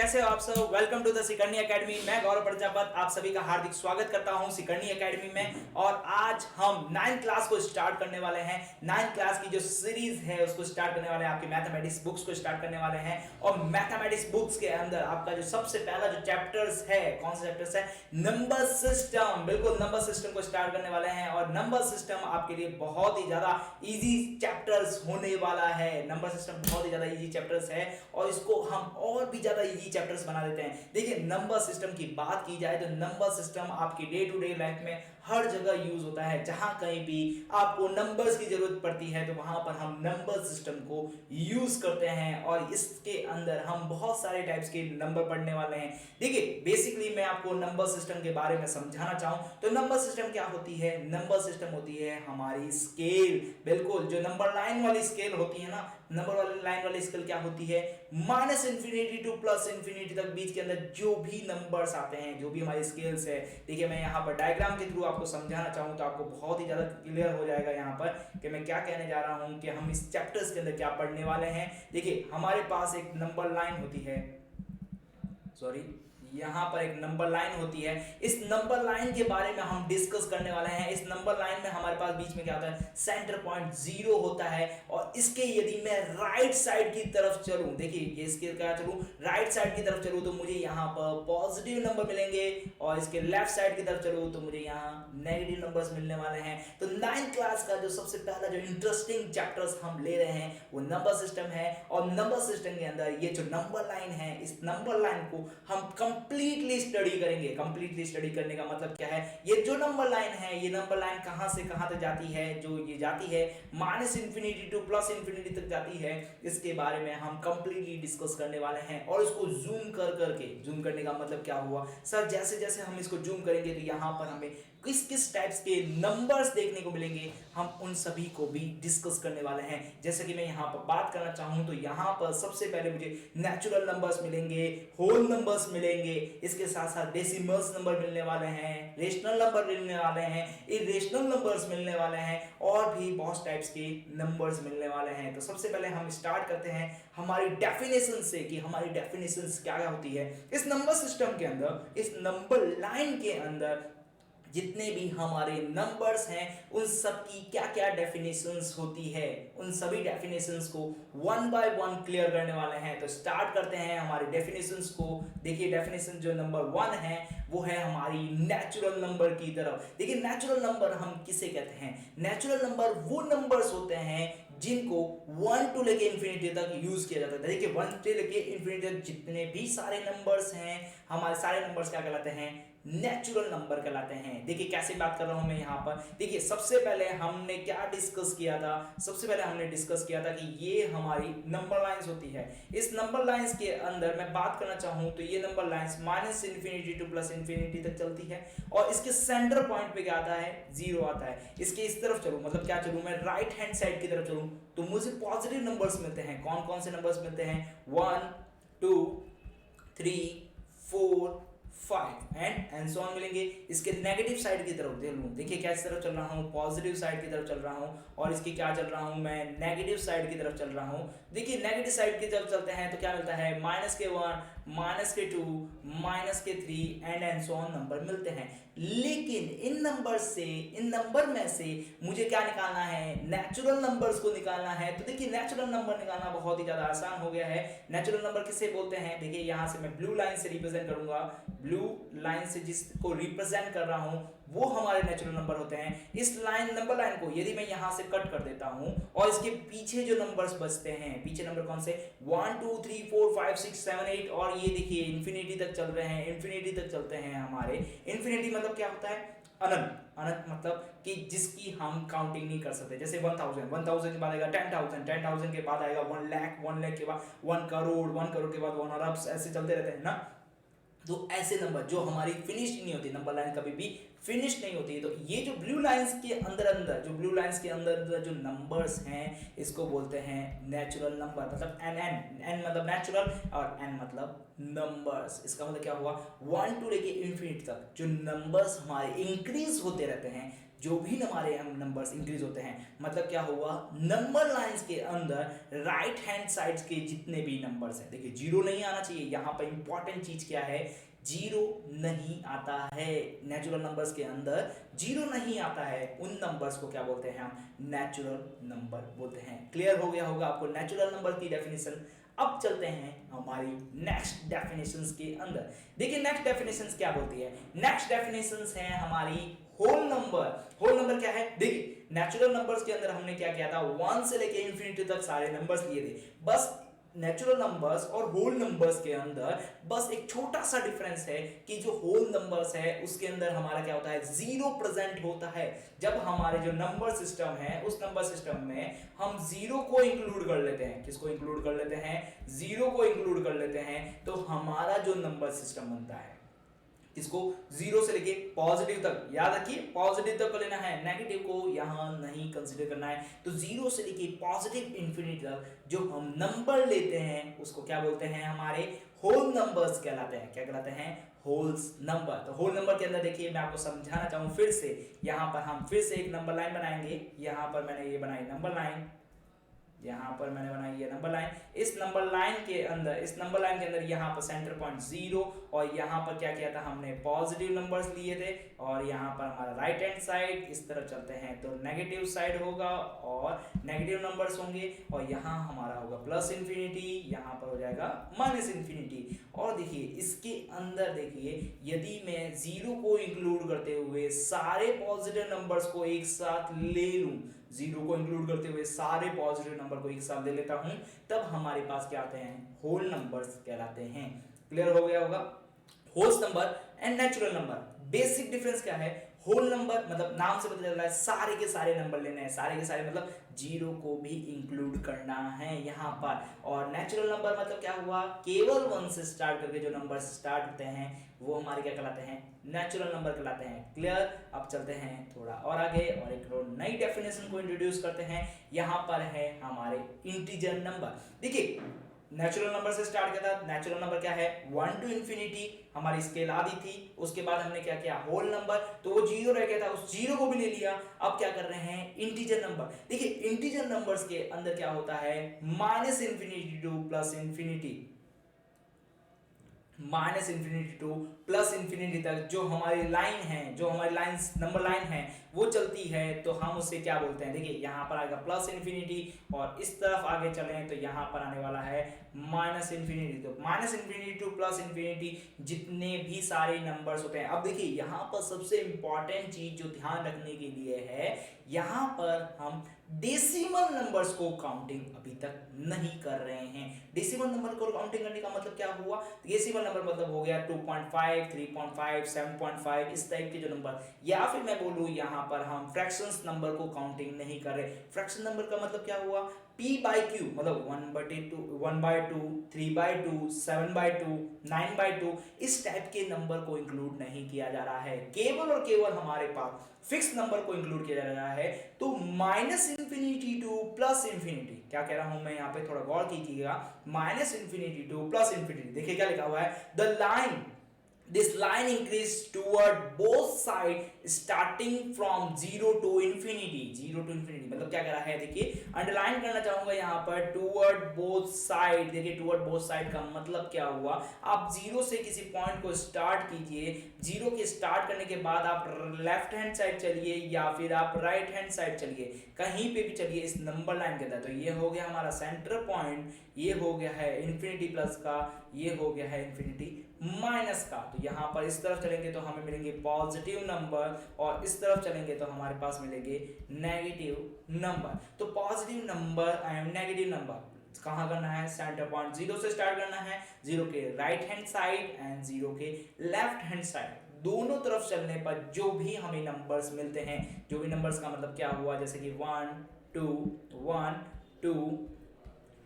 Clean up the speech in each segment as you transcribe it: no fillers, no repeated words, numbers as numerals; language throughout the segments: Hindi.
कैसे हो आप सब। Welcome to the Sikarni academy. मैं गौरव प्रजापत आप सभी का हार्दिक स्वागत करता हूं सिकरनी एकेडमी में। और आज हम 9th क्लास को स्टार्ट करने वाले हैं। 9th क्लास की जो सीरीज है उसको स्टार्ट करने वाले हैं, आपके मैथमेटिक्स बुक्स को स्टार्ट करने वाले हैं। और मैथमेटिक्स बुक्स के अंदर आपका जो सबसे पहला जो चैप्टर्स है, कौन सा चैप्टर्स है? Number system. बिल्कुल, नंबर सिस्टम को स्टार्ट करने वाले हैं। और नंबर सिस्टम आपके लिए बहुत ही ज्यादा इजी चैप्टर्स होने वाला है। नंबर सिस्टम बहुत ही ज्यादा इजी चैप्टर्स है और इसको हम और भी ज्यादा इजी चैप्टर्स बना देते हैं। देखिए, नंबर सिस्टम की बात की जाए तो नंबर सिस्टम आपकी डे टू डे लाइफ में हर जगह यूज होता है। जहां कहीं भी आपको नंबर्स की जरूरत पड़ती है तो वहां पर हम नंबर सिस्टम को यूज करते हैं। और इसके अंदर हम बहुत सारे टाइप्स के नंबर पढ़ने वाले हैं। देखिए, बेसिकली मैं आपको नंबर सिस्टम के बारे में समझाना चाहूं तो नंबर सिस्टम क्या होती है? नंबर सिस्टम होती है हमारी स्केल। बिल्कुल, जो नंबर लाइन वाली स्केल होती है ना, नंबर वाली लाइन वाली स्केल क्या होती है? Minus infinity two plus infinity तक बीच के अंदर जो भी नंबर्स आते हैं, जो भी हमारी स्केल्स है। देखिए, मैं यहाँ पर डायग्राम के थ्रू आपको समझाना चाहूँ तो आपको बहुत ही ज्यादा क्लियर हो जाएगा यहाँ पर कि मैं क्या कहने जा रहा हूँ, कि हम इस चैप्टर्स के अंदर क्या पढ़ने वाले हैं। देखिए, हमारे पास एक नंबर लाइन होती है, सॉरी, यहां पर एक नंबर लाइन होती है। इस नंबर लाइन के बारे में हम डिस्कस करने वाले हैं। इस नंबर लाइन में हमारे पास बीच में क्या होता है? सेंटर पॉइंट 0 होता है। और इसके यदि मैं राइट साइड की तरफ चलूं, देखिए ये इसके क्या चलूं, राइट साइड की तरफ चलूं तो मुझे यहां पर पॉजिटिव नंबर मिलेंगे। और इसके लेफ्ट साइड की तरफ चलूं तो मुझे यहां नेगेटिव नंबर्स मिलने वाले हैं। तो 9th क्लास का जो सबसे पहला जो इंटरेस्टिंग चैप्टर्स हम ले रहे हैं वो नंबर सिस्टम है। और नंबर सिस्टम के अंदर ये जो नंबर लाइन है, इस नंबर लाइन को हम कंप्लीटली स्टडी करेंगे। कंप्लीटली स्टडी करने का मतलब क्या है? ये जो नंबर लाइन है, ये नंबर लाइन कहां से कहां तक जाती है? जो ये जाती है minus infinity two plus infinity तक जाती है। इसके बारे में हम कंप्लीटली डिस्कस करने वाले हैं। और इसको जूम कर करके, जूम करने का मतलब क्या हुआ सर? जैसे जैसे हम इसको जूम करेंगे तो यहां पर हमें किस किस टाइप्स के नंबर्स देखने को मिलेंगे, हम उन सभी को भी डिस्कस करने वाले हैं। जैसे कि मैं यहां पर बात करना चाहूं तो यहां पर सबसे पहले मुझे नेचुरल नंबर्स मिलेंगे, होल नंबर्स मिलेंगे, इसके साथ साथ डेसिमल्स नंबर मिलने वाले हैं, रेशनल नंबर मिलने वाले हैं, इरेशनल नंबर्स मिलने वाले हैं, और भी बहुत टाइप्स के नंबर्स मिलने वाले हैं। तो सबसे पहले हम स्टार्ट करते हैं हमारी डेफिनेशन से, कि हमारी डेफिनेशन क्या क्या होती है इस नंबर सिस्टम के अंदर। इस नंबर लाइन के अंदर जितने भी हमारे नंबर्स हैं उन सब की क्या क्या डेफिनेशंस होती है, उन सभी डेफिनेशंस को वन बाय वन क्लियर करने वाले हैं। तो स्टार्ट करते हैं हमारे डेफिनेशंस को। देखिए, डेफिनेशन जो नंबर 1 है वो है हमारी नेचुरल नंबर की तरफ। देखिए, नेचुरल नंबर हम किसे कहते हैं? नेचुरल नंबर वो नंबर्स होते हैं जिनको 1 टू लेके इंफिनिटी तक यूज किया जाता है। देखिए, 1 से लेके इंफिनिटी तक जितने भी सारे नंबर्स हैं, हमारे सारे नंबर्स क्या कहलाते हैं? नेचुरल नंबर कहलाते हैं। देखिए, कैसे बात कर रहा हूं मैं यहां पर। देखिए, सबसे पहले हमने क्या डिस्कस किया था? सबसे पहले हमने डिस्कस किया था कि ये हमारी नंबर लाइंस होती है। इस नंबर लाइंस के अंदर मैं बात करना चाहूं तो ये number lines minus infinity two plus infinity तक चलती है। और इसके सेंटर पॉइंट पे क्या आता है? 0 आता है। इसके इस तरफ चलूं, मतलब क्या चलूं, मैं राइट हैंड साइड की तरफ चलूं तो मुझे पॉजिटिव नंबर्स मिलते हैं। कौन कौन से नंबर्स मिलते हैं? 1 2 3 4 5 एंड सो ऑन मिलेंगे। इसके नेगेटिव साइड की तरफ देख लूं, देखिए क्या इस तरफ चल रहा हूं, पॉजिटिव साइड की तरफ चल रहा हूं। और इसकी क्या चल रहा हूं मैं? नेगेटिव साइड की तरफ चल रहा हूं। देखिए, नेगेटिव साइड की तरफ चलते हैं तो क्या मिलता है? माइनस के 1 माइनस के 2 माइनस के 3 एंड सो ऑन नंबर मिलते हैं। लेकिन इन नंबर से, इन नंबर में से मुझे क्या निकालना है? नेचुरल नंबर्स को निकालना है। तो देखिए, नेचुरल नंबर निकालना बहुत ही ज्यादा आसान हो गया है। नेचुरल नंबर किसे बोलते हैं? देखिए, यहां से मैं ब्लू लाइन से रिप्रेजेंट करूंगा। ब्लू लाइन से जिसको रिप्रेजेंट कर रहा हूं वो हमारे नेचुरल नंबर होते हैं। इस लाइन, नंबर लाइन को यदि मैं यहां से कट कर देता हूं और इसके पीछे जो नंबर्स बचते हैं, पीछे नंबर कौन से? 1 2 3 4 5 6 7 8, और ये देखिए इंफिनिटी तक चल रहे हैं, इंफिनिटी तक चलते हैं हमारे। इंफिनिटी मतलब क्या होता है? अनंत। अनंत मतलब कि जिसकी हम काउंटिंग नहीं कर सकते। जैसे 1000, 1000 के बाद आएगा 10,000, 10,000 के बाद आएगा 1 लाख, 1 लाख के बाद 1 करोड़, 1 करोड़ के बाद 1 अरब, ऐसे चलते रहते हैं ना। तो ऐसे नंबर जो हमारी फिनिश नहीं होती, नंबर लाइन कभी भी फिनिश नहीं होती है। तो ये जो ब्लू लाइंस के अंदर अंदर जो नंबर्स हैं इसको बोलते हैं नेचुरल नंबर, मतलब एन मतलब नेचुरल और एन मतलब नंबर्स। इसका मतलब क्या हुआ, 1 टू लेके इन्फिनिटी तक जो नंबर्स हमारे इंक्रीज होते रहते हैं, जो भी हमारे नंबर्स इंक्रीज होते हैं, मतलब क्या हुआ, नंबर लाइंस के अंदर राइट हैंड साइड के जितने भी नंबर्स हैं, देखिए जीरो नहीं आना चाहिए। यहाँ पर इंपॉर्टेंट चीज क्या है, जीरो नहीं आता है। नेचुरल नंबर्स के अंदर जीरो नहीं आता है, उन नंबर्स को क्या बोलते हैं, हम नेचुरल नंबर बोलते हैं। क्लियर हो गया होगा आपको नेचुरल नंबर की डेफिनेशन। अब चलते हैं हमारी नेक्स्ट डेफिनेशंस के अंदर। देखिए नेक्स्ट डेफिनेशंस क्या बोलती है, नेक्स्ट डेफिनेशंस है हमारी होल नंबर। होल नंबर क्या है, देखिए नेचुरल नंबर्स के अंदर हमने क्या किया था, 1 से लेके इंफिनिटी तक सारे नंबर्स लिए थे। बस नेचुरल नंबर्स और होल नंबर्स के अंदर बस एक छोटा सा डिफरेंस है कि जो होल नंबर्स है उसके अंदर हमारा क्या होता है, जीरो प्रेजेंट होता है। जब हमारे जो नंबर सिस्टम है उस नंबर सिस्टम में हम जीरो को इंक्लूड कर लेते हैं, किसको इंक्लूड कर लेते हैं, जीरो को इंक्लूड कर लेते हैं, तो हमारा जो नंबर सिस्टम बनता है इसको जीरो से लेके पॉजिटिव तक, याद रखिए पॉजिटिव तक को लेना है, नेगेटिव को यहां नहीं कंसीडर करना है। तो जीरो से लेके पॉजिटिव इंफिनिटी तक जो हम नंबर लेते हैं उसको क्या बोलते हैं, हमारे होल नंबर्स कहलाते हैं। क्या कहलाते हैं, होल्स नंबर। तो होल नंबर के अंदर देखिए मैं आपको समझाना चाहूँ फिर से, यहाँ पर हम फिर से एक नंबर लाइन बनाएंगे। यहाँ पर मैंने ये बनाई नंबर लाइन, यहाँ पर मैंने बनाई ये नंबर लाइन। इस नंबर लाइन के अंदर यहाँ पर सेंटर पॉइंट जीरो, और यहाँ पर क्या किया था हमने, पॉजिटिव नंबर्स लिए थे, और यहाँ पर हमारा राइट हैंड साइड इस तरफ चलते हैं तो नेगेटिव साइड होगा और नेगेटिव नंबर्स होंगे, और यहाँ हमारा होगा प्लस इंफिनिटी, यहाँ पर हो जाएगा माइनस इंफिनिटी। और देखिए इसके अंदर देखिए यदि मैं जीरो को इंक्लूड करते हुए सारे पॉजिटिव नंबर्स को एक साथ ले लूं, जीरो को इंक्लूड करते हुए सारे पॉजिटिव नंबर को एक साथ ले लेता हूं, तब हमारे पास क्या आते हैं, होल नंबर्स कहलाते हैं। क्लियर हो गया होगा। Holes number and natural number, basic difference क्या है, होल नंबर मतलब नाम से पता चल रहा है सारे के सारे नंबर लेने हैं, सारे के सारे मतलब जीरो को भी इंक्लूड करना है यहाँ पर। और नेचुरल नंबर मतलब क्या हुआ, केवल 1 से स्टार्ट करके जो नंबर स्टार्ट होते हैं वो हमारे क्या कहलाते हैं, नेचुरल नंबर कहलाते हैं। क्लियर। अब चलते हैं थोड़ा और आगे और एक नई डेफिनेशन को इंट्रोड्यूस करते हैं। यहाँ पर है हमारे इंटीजर नंबर। देखिए नेचुरल नंबर से स्टार्ट किया था, नेचुरल नंबर क्या है, 1 टू इंफिनिटी हमारी स्केल आधी थी, उसके बाद हमने क्या किया, होल नंबर, तो वो जीरो रह गया था, उस जीरो को भी ले लिया। अब क्या कर रहे हैं, इंटीजर नंबर। देखिए इंटीजर नंबर्स के अंदर क्या होता है, minus infinity two plus infinity, minus infinity two plus infinity तक जो हमारी लाइन है, जो हमारी लाइंस नंबर लाइन है वो चलती है, तो हम उसे क्या बोलते हैं, देखिए यहाँ पर आएगा प्लस इंफिनिटी, और इस तरफ आगे चलें तो यहाँ पर आने वाला है माइनस इंफिनिटी। तो minus infinity two plus infinity जितने भी सारे नंबर्स होते हैं। अब देखिए यहाँ पर सबसे इंपॉर्टेंट चीज जो ध्यान रखने के लिए है, यहाँ पर हम डेसिमल नंबर्स को काउंटिंग अभी तक नहीं कर रहे हैं। डेसिमल नंबर को काउंटिंग करने का मतलब क्या हुआ, डेसिमल नंबर मतलब हो गया 2.5, 3.5, 7.5 इस टाइप के जो नंबर, या फिर मैं बोलूँ यहाँ पर हम फ्रैक्शंस नंबर को काउंटिंग नहीं कर रहे। फ्रैक्शन नंबर का मतलब क्या हुआ, p/q मतलब 1/2, 1/2, 3/2, 7/2, 9/2 इस टाइप के नंबर को इंक्लूड नहीं किया जा रहा है। केवल और केवल हमारे पास फिक्स नंबर को इंक्लूड किया जा रहा है। तो minus infinity two plus infinity, क्या कह रहा हूं मैं यहाँ पे थोड़ा गौर कीजिएगा, minus infinity two plus infinity, देखिए क्या लिखा हुआ है, the line this line increase toward both side starting from 0 to infinity, 0 to infinity मतलब क्या कह रहा है, देखिए अंडरलाइन करना चाहूंगा यहाँ पर toward both side। देखिए toward both side का मतलब क्या हुआ, आप जीरो से किसी पॉइंट को स्टार्ट कीजिए, जीरो के स्टार्ट करने के बाद आप लेफ्ट हैंड साइड चलिए या फिर आप राइट हैंड साइड चलिए, कहीं पे भी चलिए इस नंबर लाइन के अंदर। तो ये हो गया हमारा सेंटर पॉइंट, ये हो गया है इंफिनिटी प्लस का, ये हो गया है इंफिनिटी माइनस का। तो यहाँ पर इस तरफ चलेंगे तो हमें मिलेंगे पॉजिटिव नंबर, और इस तरफ चलेंगे तो हमारे पास मिलेंगे नेगेटिव नंबर। तो positive number and negative number कहाँ करना है, सेंटर पॉइंट जीरो से स्टार्ट करना है, जीरो के right hand side and zero के लेफ्ट हैंड साइड, दोनों तरफ चलने पर जो भी हमें नंबर्स मिलते हैं, जो भी नंबर्स का मतलब क्या हुआ, जैसे कि 1 2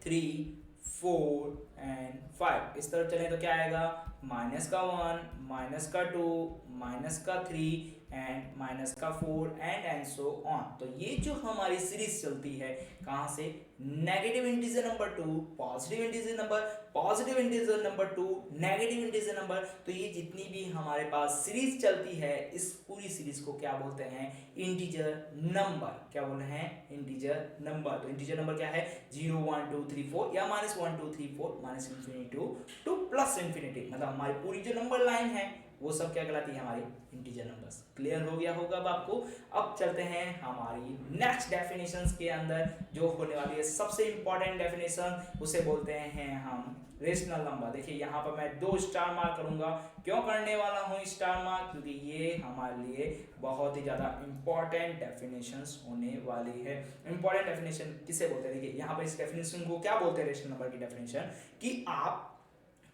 3 4 एंड 5 इस तरफ चलें तो क्या आएगा माइनस का 1, माइनस का 2, माइनस का 3 एंड माइनस का 4 एंड सो ऑन। तो ये जो हमारी सीरीज चलती है कहाँ से, negative integer number 2, positive integer number, positive integer number 2, negative integer number. तो ये जितनी भी हमारे पास सीरीज चलती है इस पूरी सीरीज को क्या बोलते हैं, इंटीजर नंबर। क्या बोलते हैं, इंटीजर नंबर। तो इंटीजर नंबर क्या है, 0 1 2 3 4 या -1 2 3 4 minus infinity two plus infinity, मतलब हमारी पूरी जो नंबर लाइन है वो सब क्या कहलाती है, हमारी इंटीजर नंबर्स। क्लियर हो गया होगा अब आपको। अब चलते हैं हमारी नेक्स्ट डेफिनेशंस के अंदर जो होने वाली है सबसे इंपॉर्टेंट डेफिनेशन, उसे बोलते हैं हम रेशनल नंबर। देखिए यहाँ पर मैं 2 स्टार मार्क करूंगा। क्यों करने वाला हूँ स्टार मार्क, क्योंकि ये हमारे लिए बहुत ही ज्यादा इंपॉर्टेंट डेफिनेशंस होने वाली है। इंपॉर्टेंट डेफिनेशन किसे बोलते हैं, देखिए यहाँ पर इस डेफिनेशन को क्या बोलते हैं, रेशनल नंबर की डेफिनेशन, कि आप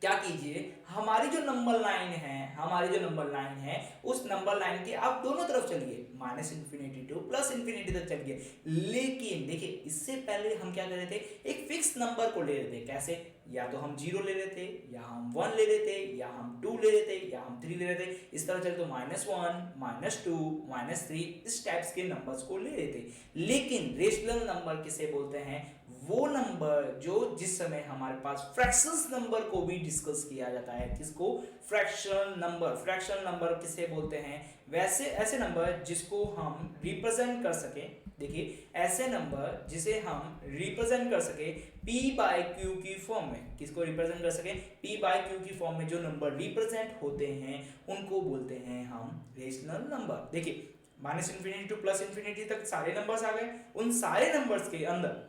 क्या कीजिए, हमारी जो नंबर लाइन है, हमारी जो नंबर लाइन है उस नंबर लाइन के आप दोनों तरफ चलिए, minus infinity two plus infinity तक चलिए। लेकिन देखिए इससे पहले हम क्या कर रहे थे, एक फिक्स नंबर को ले रहे थे। कैसे, या तो हम 0 ले रहे थे, या हम 1 ले रहे थे, या हम 2 ले रहे थे, या हम 3 ले रहे थे। इस तरह चले तो -1, -2, -3 इस टाइप्स के नंबर्स को ले रहे थे। लेकिन रेशनल नंबर किसे बोलते हैं, वो नंबर जो जिस समय हमारे पास फ्रैक्शंस नंबर को भी डिस्कस किया जाता है। किसको, फ्रैक्शनल नंबर। फ्रैक्शनल नंबर किसे बोलते हैं, वैसे ऐसे नंबर जिसको हम रिप्रेजेंट कर सके। देखिए ऐसे नंबर जिसे हम रिप्रेजेंट कर सके p/q की फॉर्म में। किसको रिप्रेजेंट कर सके, p/q की फॉर्म में जो नंबर रिप्रेजेंट होते हैं उनको बोलते हैं हम रेशनल नंबर। देखिए minus infinity two plus infinity तक सारे नंबर्स आ गए। उन सारे नंबर्स के अंदर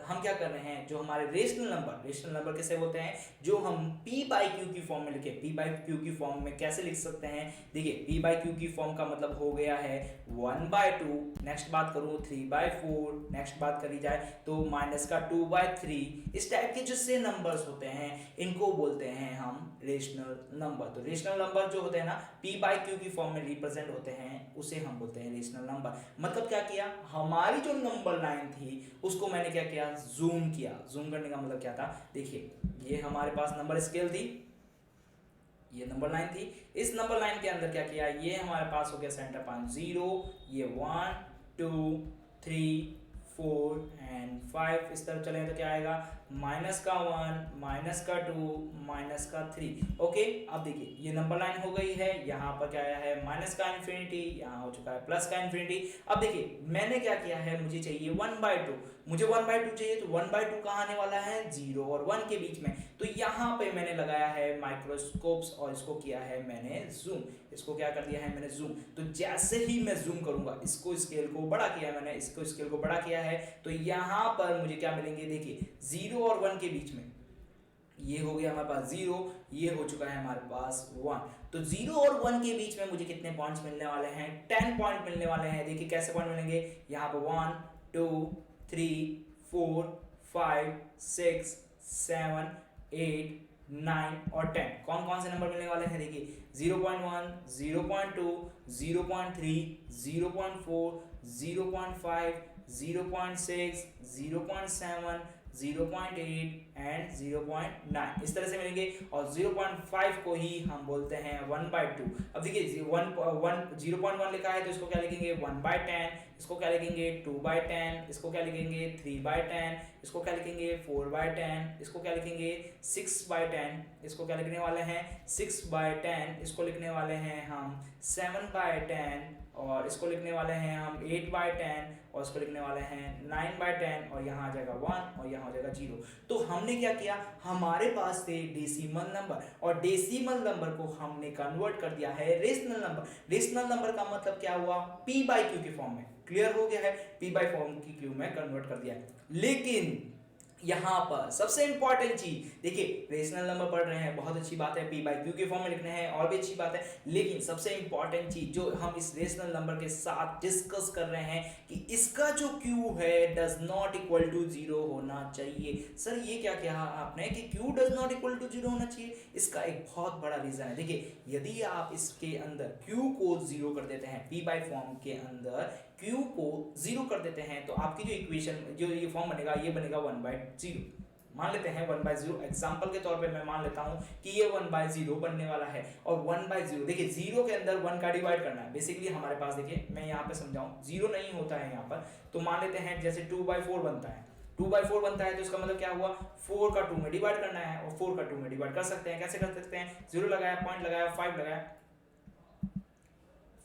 हम क्या कर रहे हैं, जो हमारे रेशनल नंबर किसे बोलते हैं, जो हम p/q की फॉर्म में लिखे। p/q की फॉर्म में कैसे लिख सकते हैं, देखिए p/q की फॉर्म का मतलब हो गया है 1/2। नेक्स्ट बात करूँ 3/4। नेक्स्ट बात करी जाए तो -2/3। इस टाइप के जिससे नंबर्स होते हैं इनको बोलते हैं हम रेशनल नंबर। तो रेशनल नंबर जो होते हैं ना p/q की फॉर्म में रिप्रेजेंट होते हैं, उसे हम बोलते हैं रेशनल नंबर। मतलब क्या किया, हमारी जो नंबर लाइन थी उसको मैंने क्या किया, जूम किया। जूम करने का मतलब क्या था, देखिए ये हमारे पास नंबर स्केल थी, ये नंबर लाइन थी। इस नंबर लाइन के अंदर क्या किया, ये हमारे पास हो गया सेंटर पॉइंट 0, ये 1 2 3 4 एंड 5। इस तरफ चले तो क्या आएगा, -1, -2, -3। ओके, अब देखिए ये नंबर लाइन हो गई है। यहाँ पर क्या आया है, माइनस का इन्फिनिटी, यहाँ हो चुका है प्लस का इन्फिनिटी। अब देखिए मैंने क्या किया है, मुझे चाहिए 1/2। मुझे 1/2 चाहिए, तो 1/2 कहाँ आने वाला है, 0 और 1 के बीच में। तो यहाँ पे मैंने लगाया है माइक्रोस्कोप्स और इसको किया है मैंने जूम। इसको क्या कर दिया है मैंने, जूम। तो जैसे ही मैं जूम करूंगा, इसको स्केल को बड़ा किया मैंने, इसको स्केल को बड़ा किया है, तो यहाँ पर मुझे क्या मिलेंगे, देखिए 0 और 1 के बीच में ये हो गया हमारे पास 0, ये हो चुका है हमारे पास 1। तो 0 और 1 के बीच में मुझे कितने पॉइंट्स मिलने वाले हैं, 10 पॉइंट मिलने वाले हैं। देखिए कैसे पॉइंट मिलेंगे, यहाँ पर 1 2 3 4 5 6 7 8 9 और 10 कौन कौन से नंबर मिलने वाले हैं, देखिए 0.1 0.2 0.3 0.4 0.5 0.6 0.7 0.8 एंड 0.9 इस तरह से मिलेंगे। और 0.5 को ही हम बोलते हैं 1/2। अब देखिए 0.1 लिखा है तो इसको क्या लिखेंगे 1/10, इसको क्या लिखेंगे 2/10, इसको क्या लिखेंगे 3/10, इसको क्या लिखेंगे 4/10, इसको क्या लिखेंगे 6/10, इसको क्या लिखने वाले हैं 6/10, इसको लिखने वाले हैं हम 7/10, और इसको लिखने वाले हैं हम 8/10, और इसको लिखने वाले हैं 9/10, और यहाँ आ जाएगा 1 और यहाँ हो जाएगा 0। तो हमने क्या किया, हमारे पास थे डेसिमल नंबर, और डेसिमल नंबर को हमने कन्वर्ट कर दिया है रेशनल नंबर। रेशनल नंबर का मतलब क्या हुआ, p/q की फॉर्म में। क्लियर हो गया है, p/q में कन्वर्ट कर दिया है। लेकिन यहाँ पर सबसे इंपॉर्टेंट चीज देखिए, रेशनल नंबर पढ़ रहे हैं, बहुत अच्छी बात है, p/q के फॉर्म में लिखने हैं और भी अच्छी बात है। लेकिन सबसे इंपॉर्टेंट चीज जो हम इस रेशनल नंबर के साथ डिस्कस कर रहे हैं कि इसका जो q है डज नॉट इक्वल टू 0 होना चाहिए। सर ये क्या कहा आपने कि q does not equal to 0 होना चाहिए, इसका एक बहुत बड़ा रीजन है। देखिए यदि आप इसके अंदर q को 0 कर देते हैं, p बाई फॉर्म के अंदर q को 0 कर देते हैं, तो आपकी जो इक्वेशन जो ये फॉर्म बनेगा ये बनेगा 1/0। मान लेते हैं 1/0, एग्जाम्पल के तौर पे मैं मान लेता हूँ कि ये 1/0 बनने वाला है। और 1/0 देखिए 0 के अंदर 1 का डिवाइड करना है। बेसिकली हमारे पास देखिए मैं यहाँ पे समझाऊँ, 0 नहीं होता है यहाँ पर, तो मान लेते हैं जैसे 2/4 बनता है, 2/4 बनता है तो इसका मतलब क्या हुआ, 4 का 2 में डिवाइड करना है और 4 का 2 में डिवाइड कर सकते हैं। कैसे कर सकते हैं, 0 लगाया, पॉइंट लगाया,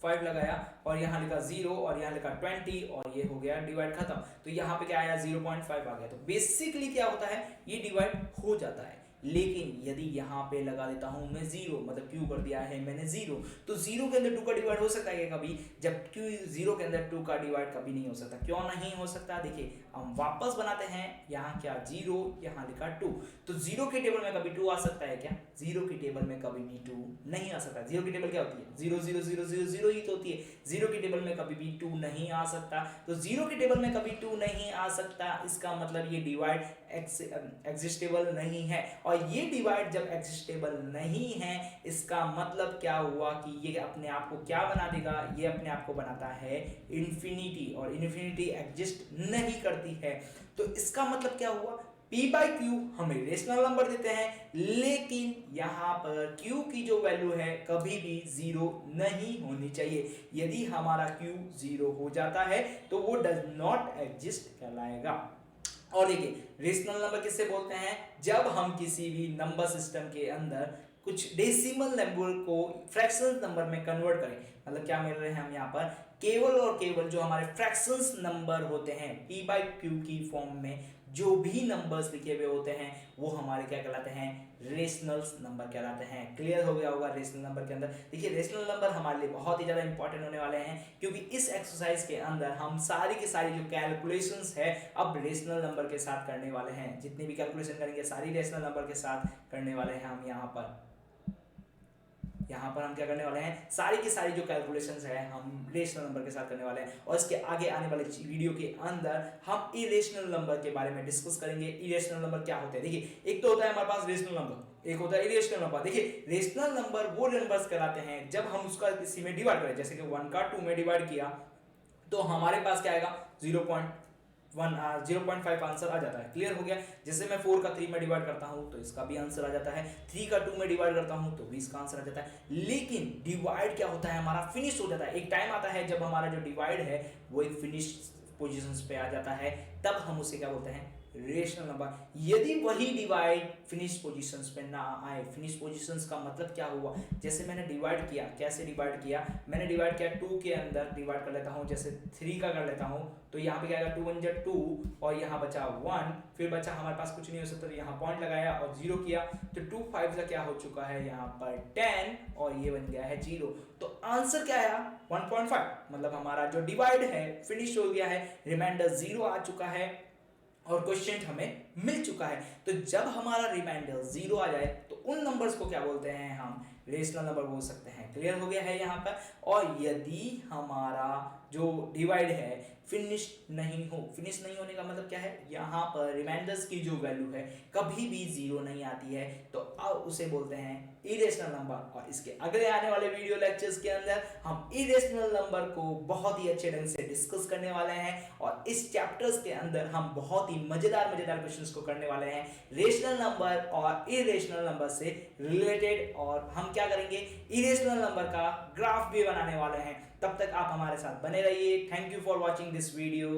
5 लगाया और यहाँ लिखा 0 और यहाँ लिखा 20 और ये हो गया डिवाइड खत्म। तो यहाँ पे क्या आया, 0.5 आ गया। तो बेसिकली क्या होता है, ये डिवाइड हो जाता है। लेकिन यदि यहाँ पे लगा देता हूं मैं 0, मतलब क्यू कर दिया है मैंने 0, तो 0 के अंदर 2 का डिवाइड हो सकता है कभी, जब क्यू 0 के अंदर 2 का डिवाइड कभी नहीं हो सकता। क्यों नहीं हो सकता, देखिए हम वापस बनाते हैं, यहाँ क्या 0, यहाँ लिखा 2, तो 0 के टेबल में कभी 2 आ सकता है क्या, 0 की टेबल में कभी भी 2 नहीं आ सकता। 0 की टेबल क्या होती है, 0 0 0 0 0 ही तो होती है। 0 की टेबल में कभी भी 2 नहीं आ सकता, तो 0 की टेबल में कभी 2 नहीं आ सकता, इसका मतलब ये डिवाइड एग्जिस्टेबल नहीं है। और ये डिवाइड जब एग्जिस्टेबल नहीं है, इसका मतलब क्या हुआ कि ये अपने आप को क्या बना देगा, ये अपने आप को बनाता है इन्फिनिटी, और इन्फिनिटी एग्जिस्ट नहीं करती है। तो इसका मतलब क्या हुआ, p/q हमें रेशनल नंबर देते हैं, लेकिन यहाँ पर q की जो वैल्यू है कभी भी 0 नहीं होनी चाहिए। यदि हमारा q 0 हो जाता है तो वो डज नॉट एग्जिस्ट कहलाएगा। और देखिए रेशनल नंबर किससे बोलते हैं, जब हम किसी भी नंबर सिस्टम के अंदर कुछ डेसिमल नंबर को फ्रैक्शंस नंबर में कन्वर्ट करें। मतलब क्या मिल रहे हैं हम यहाँ पर, केवल और केवल जो हमारे फ्रैक्शंस नंबर होते हैं p/q की फॉर्म में जो भी नंबर्स लिखे हुए होते हैं वो हमारे क्या कहलाते हैं, रेशनल नंबर कहलाते हैं। क्लियर हो गया होगा रेशनल नंबर के अंदर। देखिए रेशनल नंबर हमारे लिए बहुत ही ज़्यादा इंपॉर्टेंट होने वाले हैं, क्योंकि इस एक्सरसाइज के अंदर हम सारी की सारी जो कैलकुलेशंस है अब रेशनल नंबर के साथ करने वाले हैं। जितनी भी कैलकुलेशन करेंगे सारी रेशनल नंबर के साथ करने वाले हैं हम। यहाँ पर हम क्या करने वाले हैं, सारी की सारी जो कैलकुलेशंस है हम रेशनल नंबर के साथ करने वाले हैं। और इसके आगे आने वाले वीडियो के अंदर हम इरेशनल नंबर के बारे में डिस्कस करेंगे। इरेशनल नंबर क्या होते हैं, देखिए एक तो होता है हमारे पास रेशनल नंबर, एक होता है इरेशनल नंबर। देखिए रेशनल नंबर वो नंबर्स कहलाते हैं जब हम उसका किसी में डिवाइड करें, जैसे कि 1 का 2 में डिवाइड किया तो हमारे पास क्या आएगा, 0.5 आंसर आ जाता है। क्लियर हो गया। जैसे मैं 4 का 3 में डिवाइड करता हूं तो इसका भी आंसर आ जाता है, 3 का 2 में डिवाइड करता हूं तो भी इसका आंसर आ जाता है। लेकिन डिवाइड क्या होता है, हमारा फिनिश हो जाता है। एक टाइम आता है जब हमारा जो डिवाइड है वो एक फिनिश पोजीशंस पे आ जाता है, तब हम उसे क्या बोलते हैं, रेशनल नंबर। यदि वही डिवाइड फिनिश पोजीशंस पे ना आए, फिनिश पोजीशंस का मतलब क्या हुआ, जैसे मैंने डिवाइड किया, कैसे डिवाइड किया, मैंने डिवाइड किया 2 के अंदर डिवाइड कर लेता हूं, जैसे 3 का कर लेता हूं तो यहाँ पे क्या आएगा 2 1 2 और यहाँ बचा 1, फिर बचा हमारे पास कुछ नहीं हो सकता तो यहाँ पॉइंट लगाया और 0 किया तो 2 5 का क्या हो चुका है यहाँ पर 10 और ये बन गया है 0। तो आंसर क्या आया 1.5, मतलब हमारा जो डिवाइड है फिनिश हो गया है, रिमाइंडर 0 आ चुका है और क्वेश्चन हमें मिल चुका है। तो जब हमारा रिमाइंडर 0 आ जाए तो उन नंबर्स को क्या बोलते हैं, हम रेशनल नंबर बोल सकते हैं। क्लियर हो गया है यहाँ पर। और यदि हमारा जो डिवाइड है फिनिश नहीं होने का मतलब क्या है, यहाँ पर रिमाइंडर्स की जो वैल्यू है कभी भी 0 नहीं आती है, तो अब उसे बोलते हैं इरेशनल नंबर। और इसके अगले आने वाले वीडियो लेक्चर्स के अंदर हम इरेशनल नंबर को बहुत ही अच्छे ढंग से डिस्कस करने वाले हैं और इस चैप्टर्स के अंदर हम बहुत ही मजेदार क्वेश्चंस को करने वाले हैं रेशनल नंबर और इरेशनल नंबर से रिलेटेड। और हम क्या करेंगे, इरेशनल नंबर का ग्राफ भी बनाने वाले हैं। तब तक आप हमारे साथ बने रहिए। Thank you for watching this video.